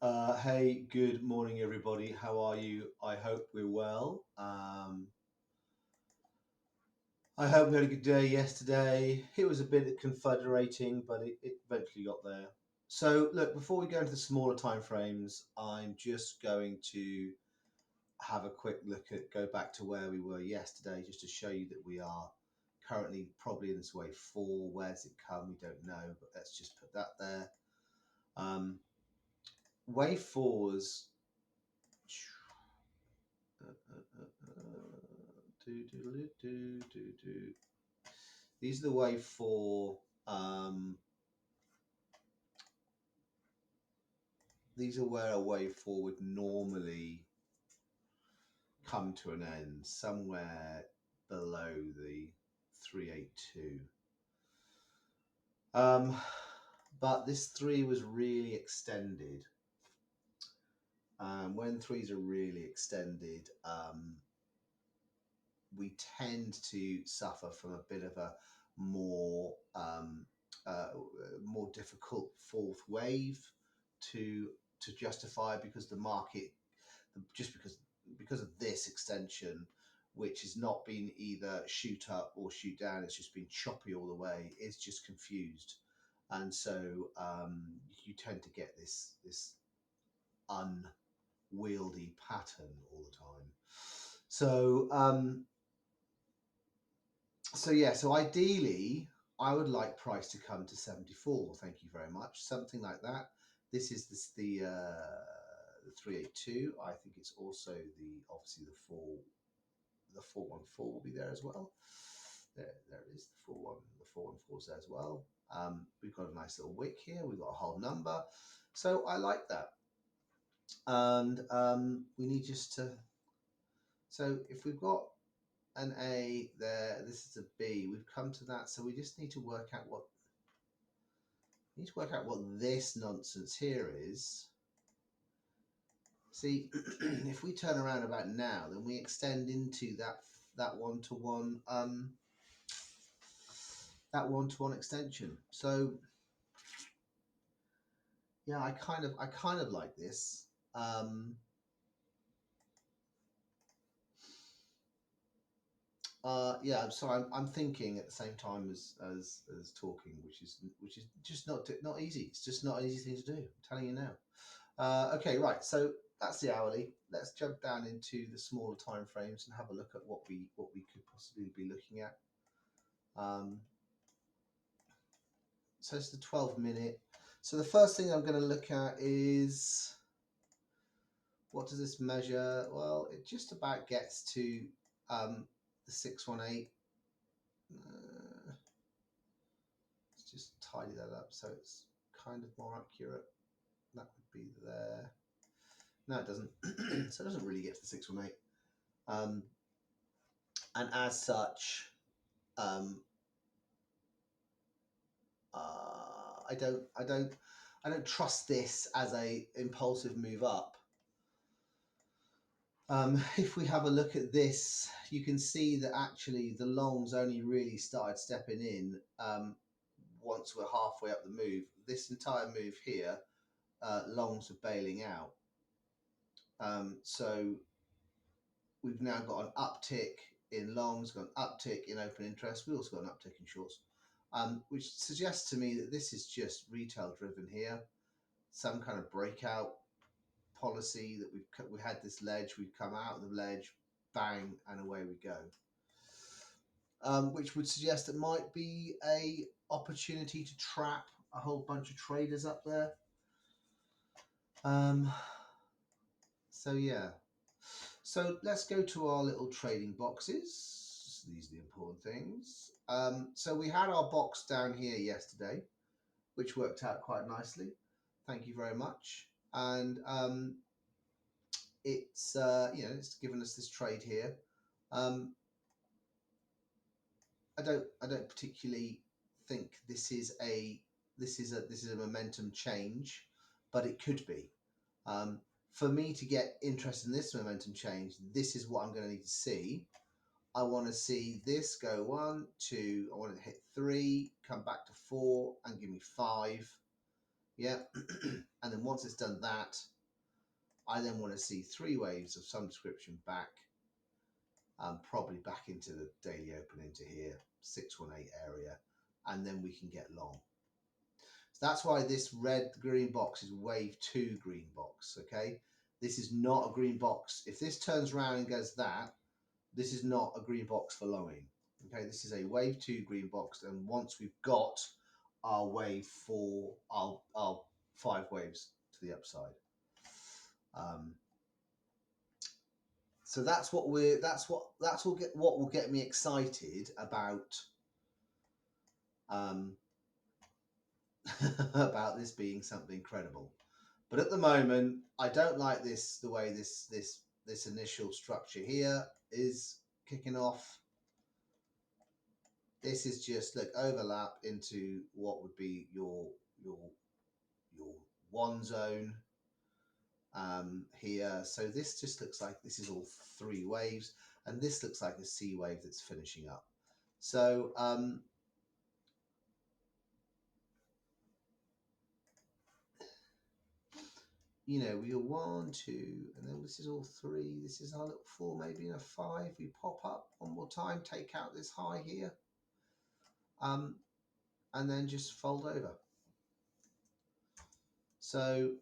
Hey, good morning, everybody. How are you? I hope we're well. I hope we had a good day yesterday. It was a bit confederating, but it eventually got there. So, look, before we go into the smaller time frames, I'm just going to have a quick look at go back to where we were yesterday, just to show you that we are currently probably in this wave four. Where's it come? We don't know, but let's just put that there. Wave fours. These are the way for these are where a wave four would normally come to an end, somewhere below the 382. But this three was really extended. When threes are really extended, we tend to suffer from a bit of a more uh, more difficult fourth wave to justify, because the market, just because of this extension, which has not been either shoot up or shoot down, it's just been choppy all the way, is just confused. And so you tend to get this unwieldy pattern all the time. So so ideally, I would like price to come to 74. Thank you very much. Something like that. This is the 382. I think it's also obviously the 414 will be there as well. There it is. The 414 is there as well. We've got a nice little wick here. We've got a whole number. So I like that. And we need just to. So if we've got an A there, this is a B. We've come to that, so we just need to work out what this nonsense here is. See, if we turn around about now, then we extend into that one-to-one extension. So yeah, I kind of like this. Yeah, I'm sorry. I'm thinking at the same time as talking, which is just not easy. It's just not an easy thing to do. I'm telling you now. Okay, right. So that's the hourly. Let's jump down into the smaller time frames and have a look at what we could possibly be looking at. So it's the 12-minute. So the first thing I'm going to look at is, what does this measure? Well, it just about gets to the 618. Let's just tidy that up so it's kind of more accurate. That would be there. No, it doesn't. So it doesn't really get to the 618. And as such, I don't trust this as a impulsive move up. If we have a look at this, you can see that actually the longs only really started stepping in once we're halfway up the move. This entire move here, longs are bailing out. So we've now got an uptick in longs, got an uptick in open interest. We also got an uptick in shorts, which suggests to me that this is just retail driven here. Some kind of breakout policy that we had this ledge, we've come out of the ledge, bang, and away we go. Which would suggest it might be a opportunity to trap a whole bunch of traders up there. So yeah. So let's go to our little trading boxes. These are the important things. So we had our box down here yesterday, which worked out quite nicely. Thank you very much. And it's it's given us this trade here. I don't particularly think this is a momentum change, but it could be. For me to get interested in this momentum change, this is what I'm going to need to see. I want to see this go 1, 2. I want to hit 3, come back to 4, and give me 5. Yeah. And then once it's done that, I then want to see 3 waves of some description back, probably back into the daily open into here, 618 area, and then we can get long. So that's why this red green box is wave 2 green box. Okay, this is not a green box. If this turns around and goes that, this is not a green box for longing. Okay, this is a wave 2 green box, and once we've got our wave 4, our 5 waves to the upside. So that's what will get me excited about about this being something credible. But at the moment, I don't like the way this initial structure here is kicking off. This is just like overlap into what would be your one zone here. So this just looks like this is all 3 waves, and this looks like a C wave that's finishing up. So you know, we go 1, 2, and then this is all 3. This is our little 4, maybe in a 5. We pop up one more time, take out this high here, and then just fold over. So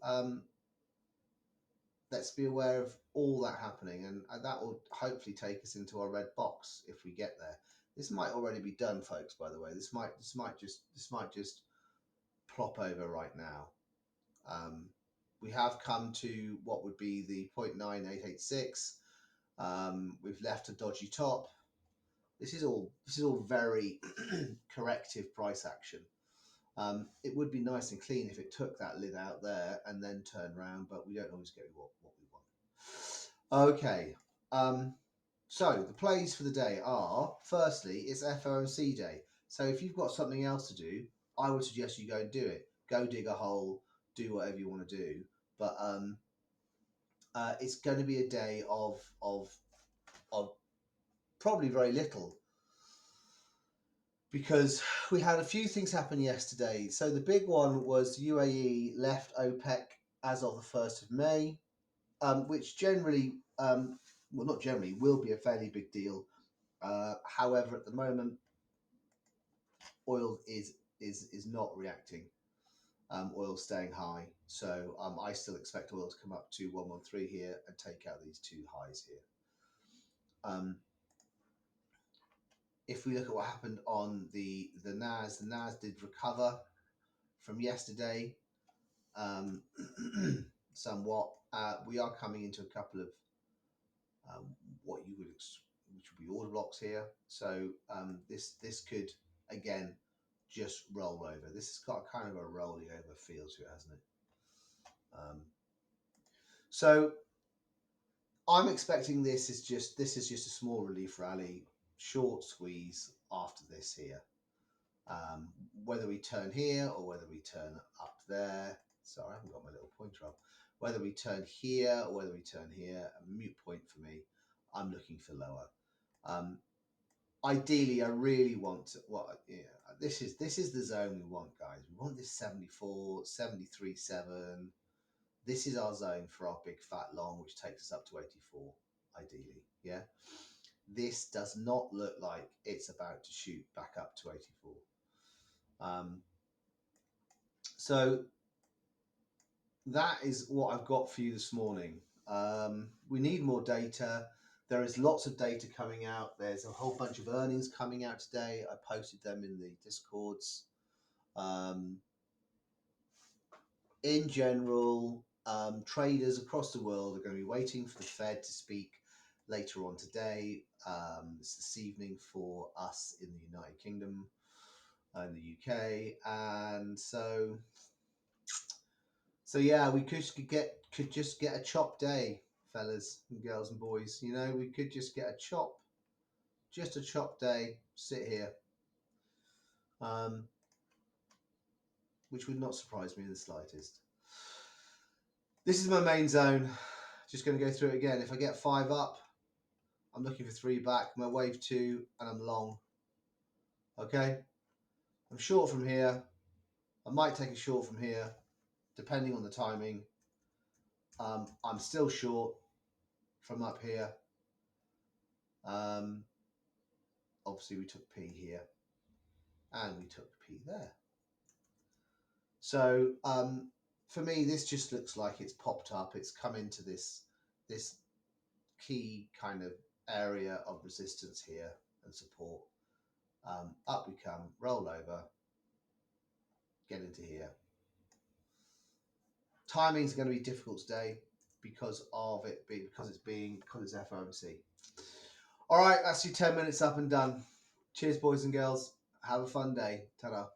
let's be aware of all that happening, and that will hopefully take us into our red box if we get there. This might already be done, folks. By the way, this might just plop over right now. We have come to what would be the 0.9886. We've left a dodgy top. This is all very corrective price action. It would be nice and clean if it took that lid out there and then turned around, but we don't always get what we want. Okay, so the plays for the day are, firstly, it's FOMC day. So if you've got something else to do, I would suggest you go and do it. Go dig a hole, do whatever you want to do. But it's going to be a day of probably very little, because we had a few things happen yesterday. So the big one was UAE left OPEC as of the 1st of May, which generally, well, not generally, will be a fairly big deal. However, at the moment, oil is not reacting. Oil's staying high. So I still expect oil to come up to 113 here and take out these 2 highs here. If we look at what happened on the NAS did recover from yesterday somewhat. We are coming into a couple of what you would which would be order blocks here. So this could again just roll over. This has got kind of a rolling over feel to it, hasn't it? So I'm expecting this is just a small relief rally, short squeeze after this here. Whether we turn here or whether we turn up there. Sorry, I haven't got my little pointer up. Whether we turn here or whether we turn here, a moot point for me. I'm looking for lower. Ideally, I really want this is the zone we want, guys. We want this 74, 73.7. This is our zone for our big fat long, which takes us up to 84, ideally. Yeah. This does not look like it's about to shoot back up to 84. So that is what I've got for you this morning. We need more data. There is lots of data coming out. There's a whole bunch of earnings coming out today. I posted them in the Discords. In general, traders across the world are going to be waiting for the Fed to speak later on today. It's this evening for us in the United Kingdom and the UK, and so yeah, we could just get a chop day, fellas and girls and boys. You know, we could just get a chop day, sit here, which would not surprise me in the slightest. This is my main zone. Just going to go through it again. If I get 5 up, I'm looking for 3 back. My wave 2, and I'm long. Okay, I'm short from here. I might take a short from here. depending on the timing. I'm still short from up here. Obviously, we took P here, and we took P there. So for me, this just looks like it's popped up. It's come into this key kind of area of resistance here and support. Up we come, roll over, get into here. Timing's going to be difficult today because it's FOMC. All right, that's your 10 minutes up and done. Cheers, boys and girls. Have a fun day. Ta-da.